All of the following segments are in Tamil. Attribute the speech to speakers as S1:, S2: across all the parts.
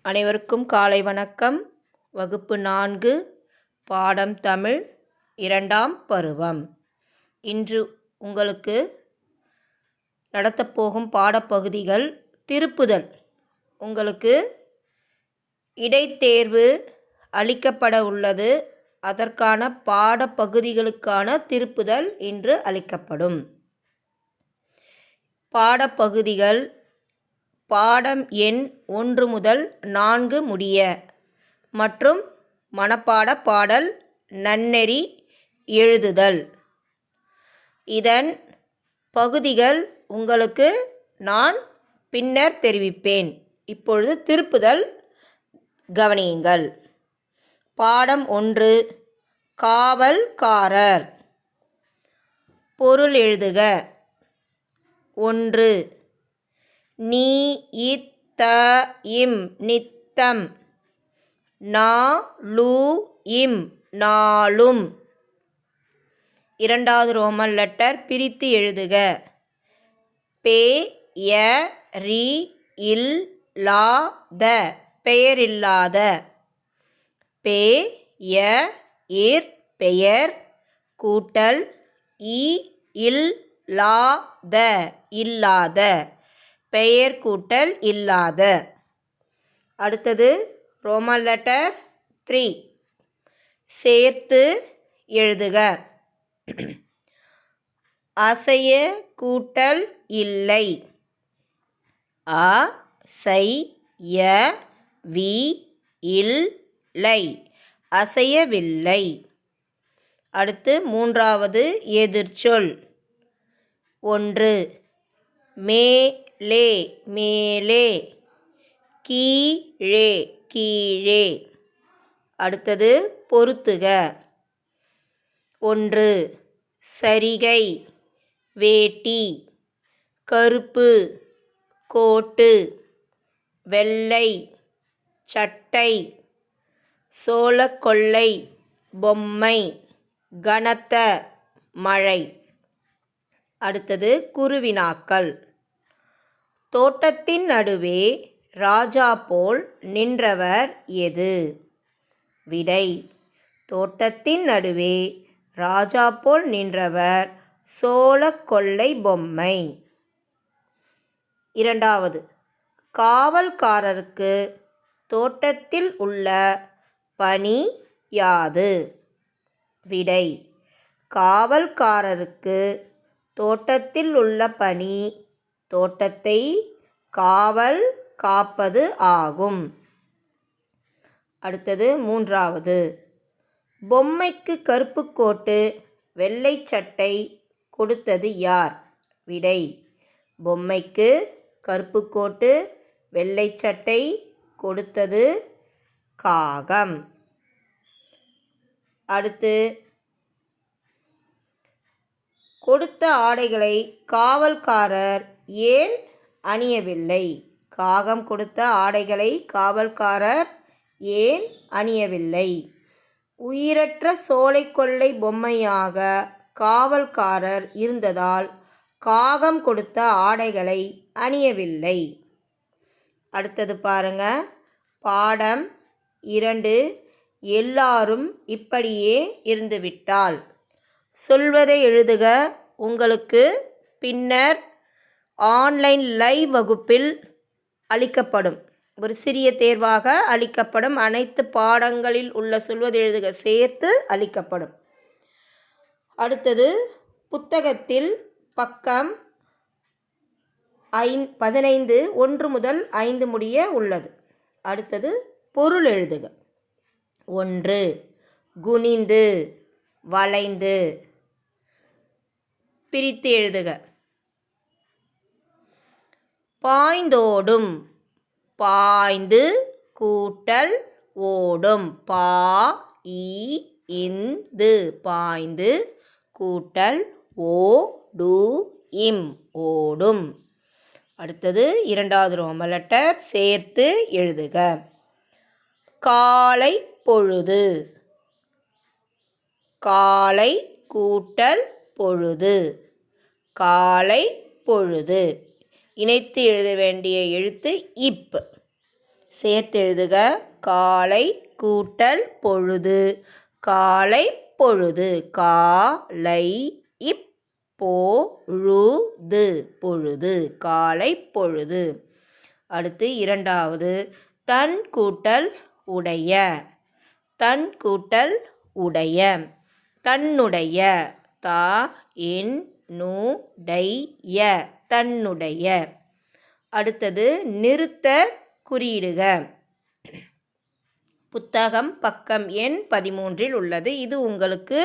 S1: அனைவருக்கும் காலை வணக்கம். வகுப்பு 4 பாடம் தமிழ் 2ஆம் பருவம். இன்று உங்களுக்கு நடத்தப்போகும் பாடப்பகுதிகள் திருப்புதல். உங்களுக்கு இடைத்தேர்வு அளிக்கப்பட உள்ளது. அதற்கான பாடப்பகுதிகளுக்கான திருப்புதல் இன்று அளிக்கப்படும். பாடப்பகுதிகள் பாடம் எண் 1 முதல் 4 முடிய மற்றும் மனப்பாட பாடல் நன்னெறி எழுதுதல். இதன் பகுதிகள் உங்களுக்கு நான் பின்னர் தெரிவிப்பேன். இப்பொழுது திருப்புதல் கவனியுங்கள். பாடம் 1 காவல்காரர். பொருள் எழுதுக. 1 நீ இத்த இம் நித்தம் நாளு இம் நாளும். இரண்டாவது ரோமன் லெட்டர் பிரித்து எழுதுக. பே ய ரி இல் லா த பெயரில்லாத. பே ய இர் பெயர் கூட்டல் இ இல் லா த இல்லாத பெயர் கூட்டல் இல்லாத. அடுத்தது ரோமன் லெட்டர் 3 சேர்த்து எழுதுக. அசைய கூட்டல் இல்லை. அ சை ய வி இல் லை அசையவில்லை. அடுத்து மூன்றாவது எதிர்ச்சொல். 1 மேலே மேலே கீழே கீழே. அடுத்தது பொறுத்துக. 1 சரிகை வேட்டி கருப்பு கோட்டு வெள்ளை சட்டை சோளக்கொல்லை பொம்மை கனத்த மழை. அடுத்தது குருவினாக்கள். தோட்டத்தின் நடுவே ராஜா போல் நின்றவர் எது? விடை தோட்டத்தின் நடுவே ராஜா போல் நின்றவர் சோளக்கொல்லை பொம்மை. இரண்டாவது காவல்காரருக்கு தோட்டத்தில் உள்ள பணி யாது? விடை காவல்காரருக்கு தோட்டத்தில் உள்ள பணி தோட்டத்தை காவல் காப்பது ஆகும். அடுத்தது மூன்றாவது பொம்மைக்கு கருப்பு கோட்டு வெள்ளை சட்டை கொடுத்தது யார்? விடை பொம்மைக்கு கருப்பு கோட்டு வெள்ளை சட்டை கொடுத்தது காகம். அடுத்து கொடுத்த ஆடைகளை காவல்காரர் ஏன் அணியவில்லை? காகம் கொடுத்த ஆடைகளை காவல்காரர் ஏன் அணியவில்லை? உயிரற்ற சோலைக்கொல்லை பொம்மையாக காவல்காரர் இருந்ததால் காகம் கொடுத்த ஆடைகளை அணியவில்லை. அடுத்தது பாருங்க. பாடம் 2 எல்லாரும் இப்படியே இருந்துவிட்டால். சொல்வதை எழுதுக. உங்களுக்கு பின்னர் ஆன்லைன் லைவ் வகுப்பில் அளிக்கப்படும். ஒரு சிறிய தேர்வாக அளிக்கப்படும். அனைத்து பாடங்களில் உள்ள சொல்வதை எழுதுக சேர்த்து அளிக்கப்படும். அடுத்தது புத்தகத்தில் பக்கம் 15 1 முதல் 5 முடிய உள்ளது. அடுத்தது பொருள் எழுதுக. 1 குனிந்து வளைந்து. பிரித்து எழுதுக. பாய்ந்தோடும் பாய்ந்து கூட்டல் ஓடும் பா இ இந்து பாய்ந்து கூட்டல் ஓடு இம் ஓடும். அடுத்தது இரண்டாவது ரோமன் லெட்டர் சேர்த்து எழுதுக. காலை பொழுது காலை கூட்டல் பொழுது காலை பொழுது. இணைத்து எழுத வேண்டிய எழுத்து இப். சேர்த்தெழுதுக. காலை கூட்டல் பொழுது. காலை பொழுது. காலை இப்பொழுது பொழுது. காலை பொழுது. அடுத்து இரண்டாவது தன் கூட்டல் உடைய. தன் கூட்டல் உடைய. தன்னுடைய. தா என் நு டைய. தன்னுடைய. அடுத்தது நிறுத்த குறியிடுக. புத்தகம் பக்கம் எண் 13 உள்ளது. இது உங்களுக்கு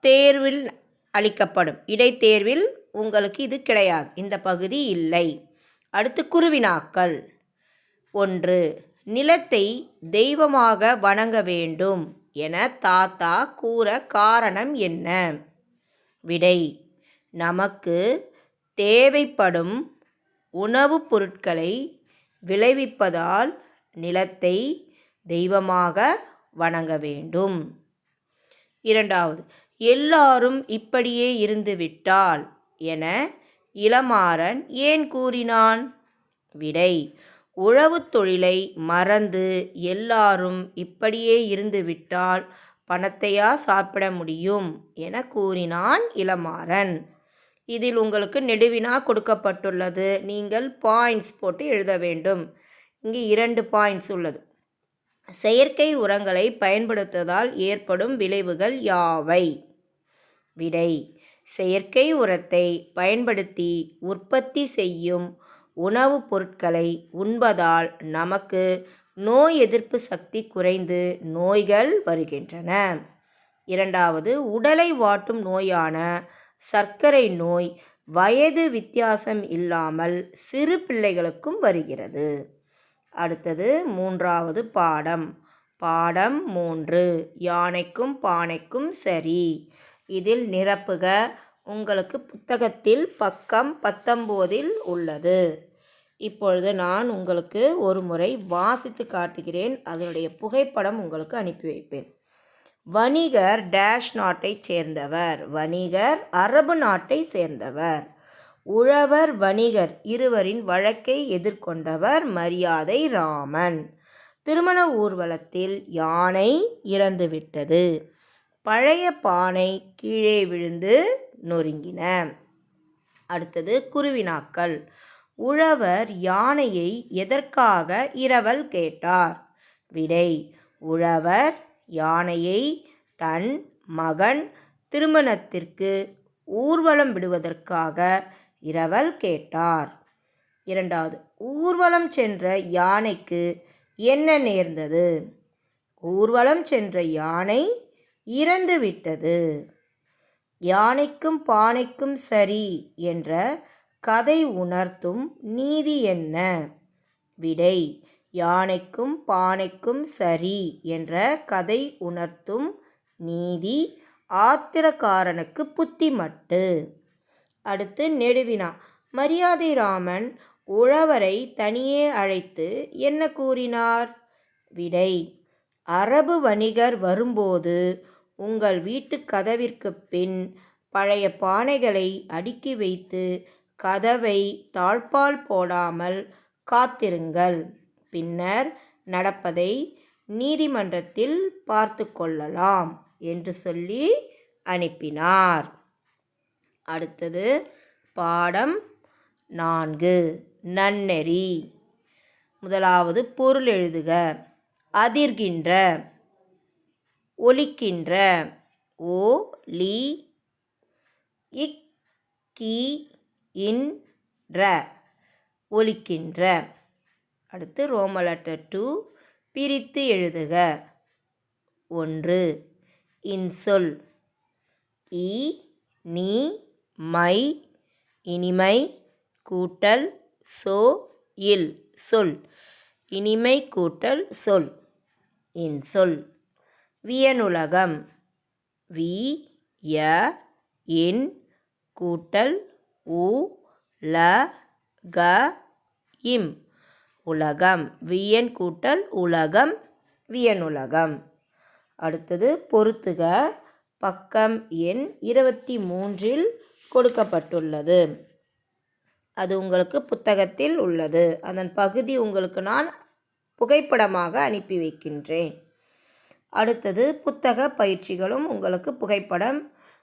S1: தேர்வில் அளிக்கப்படும். இடைத்தேர்வில் உங்களுக்கு இது கிடையாது. இந்த பகுதி இல்லை. அடுத்து குருவினாக்கள். 1. நிலத்தை தெய்வமாக வணங்க வேண்டும் என தாத்தா கூற காரணம் என்ன? விடை. நமக்கு தேவைப்படும் உணவுப் பொருட்களை விளைவிப்பதால் நிலத்தை தெய்வமாக வணங்க வேண்டும். 2. எல்லாரும் இப்படியே இருந்துவிட்டால் என இளமாறன் ஏன் கூறினான்? விடை. உழவுத் தொழிலை மறந்து எல்லாரும் இப்படியே இருந்துவிட்டால் பணத்தையா சாப்பிட முடியும் என கூறினான் இளமாறன். இதில் உங்களுக்கு நெடுவினா கொடுக்கப்பட்டுள்ளது. நீங்கள் பாயிண்ட்ஸ் போட்டு எழுத வேண்டும். இங்கு 2 பாயிண்ட்ஸ் உள்ளது. செயற்கை உரங்களை பயன்படுத்துவதால் ஏற்படும் விளைவுகள் யாவை? விடை. செயற்கை உரத்தை பயன்படுத்தி உற்பத்தி செய்யும் உணவுப் பொருட்களை உண்பதால் நமக்கு நோய் எதிர்ப்பு சக்தி குறைந்து நோய்கள் வருகின்றன. 2. உடலை வாட்டும் நோயான சர்க்கரை நோய் வயது வித்தியாசம் இல்லாமல் சிறு பிள்ளைகளுக்கும் வருகிறது. அடுத்தது 3வது பாடம். பாடம் 3. யானைக்கும் பானைக்கும் சரி. இதில் நிரப்புக. உங்களுக்கு புத்தகத்தில் பக்கம் 19 உள்ளது. இப்பொழுது நான் உங்களுக்கு ஒரு முறை வாசித்து காட்டுகிறேன். அதனுடைய புகைப்படம் உங்களுக்கு அனுப்பி வைப்பேன். வணிகர் டேஷ் நாட்டை சேர்ந்தவர். வணிகர் அரபு நாட்டை சேர்ந்தவர். உழவர் வணிகர் இருவரின் வழக்கை எதிர்கொண்டவர் மரியாதை ராமன். திருமண ஊர்வலத்தில் யானை இறந்துவிட்டது. பழைய பானை கீழே விழுந்து நொறுங்கின. அடுத்தது குருவினாக்கள். உழவர் யானையை எதற்காக இரவல் கேட்டார்? விடை. உழவர் யானையை தன் மகன் திருமணத்திற்கு ஊர்வலம் விடுவதற்காக இரவல் கேட்டார். 2. ஊர்வலம் சென்ற யானைக்கு என்ன நேர்ந்தது? ஊர்வலம் சென்ற யானை இறந்துவிட்டது. யானைக்கும் பானைக்கும் சரி என்ற கதை உணர்த்தும் நீதி என்ன? விடை. யானைக்கும் பானைக்கும் சரி என்ற கதை உணர்த்தும் நீதி ஆத்திரக்காரனுக்கு புத்திமட்டு. அடுத்து நெடுவினா. மரியாதை ராமன் உழவரை தனியே அழைத்து என்ன கூறினார்? விடை. அரபு வணிகர் வரும்போது உங்கள் வீட்டு கதவிற்கு பின் பழைய பானைகளை அடுக்கி வைத்து கதவை தாழ்பால் போடாமல் காத்திருங்கள். பின்னர் நடப்பதை நீதிமன்றத்தில் பார்த்து கொள்ளலாம் என்று சொல்லி அனுப்பினார். அடுத்தது பாடம் 4. நன்னெறி. முதலாவது பொருள் எழுதுக. அதிர்கின்ற. ஒலிக்கின்ற. ஓ லி இக் கி இன் ற. ஒலிக்கின்ற. அடுத்து ரோமன் லெட்டர் 2 பிரித்து எழுதுக. 1. இன்சொல். இ நீ மை இனிமை கூட்டல் சோ இல் சொல். இனிமை கூட்டல் சொல். இன்சொல். வியனுலகம். வி ய இன் கூட்டல் உ ல க இம் உலகம். வியன் கூட்டல் உலகம் வியனுலகம். அடுத்தது பொறுத்துக. பக்கம் எண் 23 கொடுக்கப்பட்டுள்ளது. அது உங்களுக்கு புத்தகத்தில் உள்ளது. அதன் பகுதி உங்களுக்கு நான் புகைப்படமாக அனுப்பி வைக்கின்றேன். அடுத்தது புத்தக பயிற்சிகளும் உங்களுக்கு புகைப்படம்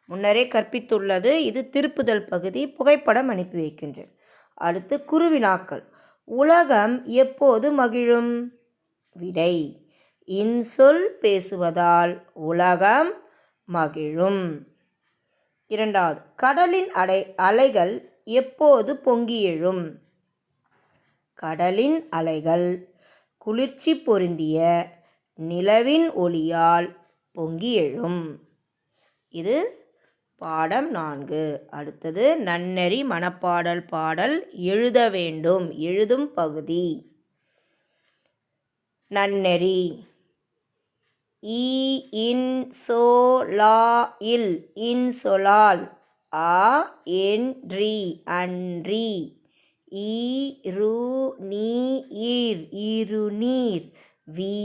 S1: முன்னரே கற்பித்துள்ளது. இது திருப்புதல் பகுதி. புகைப்படம் அனுப்பி வைக்கின்றேன். அடுத்து குருவினாக்கள். உலகம் எப்போது மகிழும்? விடை: இன்சொல் பேசுவதால் உலகம் மகிழும். இரண்டாவது, கடலின் அலைகள் எப்போது பொங்கி எழும்? கடலின் அலைகள் குளிர்ச்சி பொருந்திய நிலவின் ஒளியால் பொங்கி எழும். இது பாடம் 4. அடுத்தது நன்னெறி மனப்பாடல் பாடல் எழுத வேண்டும். எழுதும் பகுதி. நன்னெறி. ஈ in so law will இன்சொலால். Ah entry அன்றி. ஈரு நீ ஈர் இருநீர். வியனுலகம்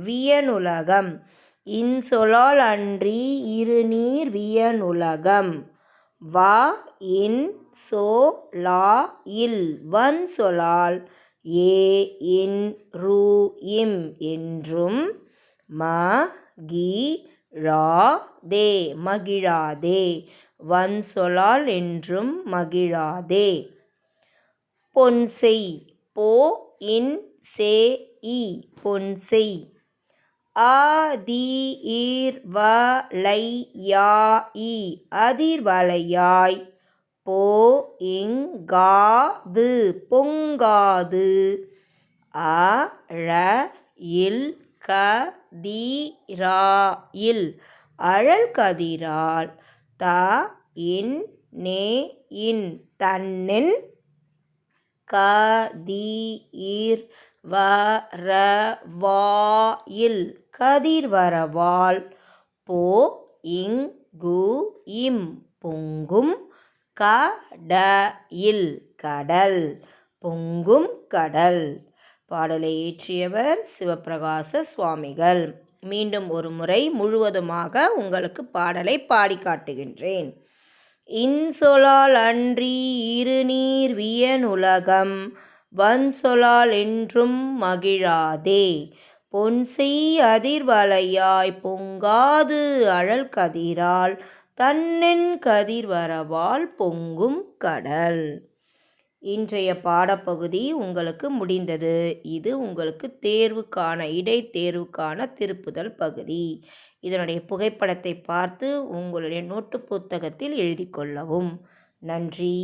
S1: வியனுலகம். இன்சொலால் அன்றி இருநீர் வியனுலகம். வா இன் சோ லா இல் வன்சொலால். ஏ இன் ரு இம் என்றும். மகிழாதே மகிழாதே. வன்சொலால் என்றும் மகிழாதே. பொன்செய். போ இன் சே இ பொன்செய். அதிர்வலையாய் அதிர்வலையாய். போ இங்காது பொங்காது. அழல் கதிராயில் அழல் கதிரால். த இன் நே இன் தன்னென். கதிர் வரவாயில் கதிர்வரவால். போ இங்கு இம் பொங்கும். கடல் கடல் பொங்கும் கடல். பாடலை இயற்றியவர் சிவப்பிரகாச சுவாமிகள். மீண்டும் ஒரு முறை முழுவதுமாக உங்களுக்கு பாடலை பாடி காட்டுகின்றேன். இன்சொலால் அன்றி இருநீர் வியனுலகம். வன்சொலால் என்றும் மகிழாதே. பொன்செய் அதிர்வலையாய் பொங்காது அழல் கதிரால். தன்னென் கதிர்வரவால் பொங்கும் கடல். இன்றைய பாடப்பகுதி உங்களுக்கு முடிந்தது. இது உங்களுக்கு இடைத்தேர்வுக்கான திருப்புதல் பகுதி. இதனுடைய புகைப்படத்தை பார்த்து உங்களுடைய நோட்டு புத்தகத்தில் எழுதி கொள்ளவும். நன்றி.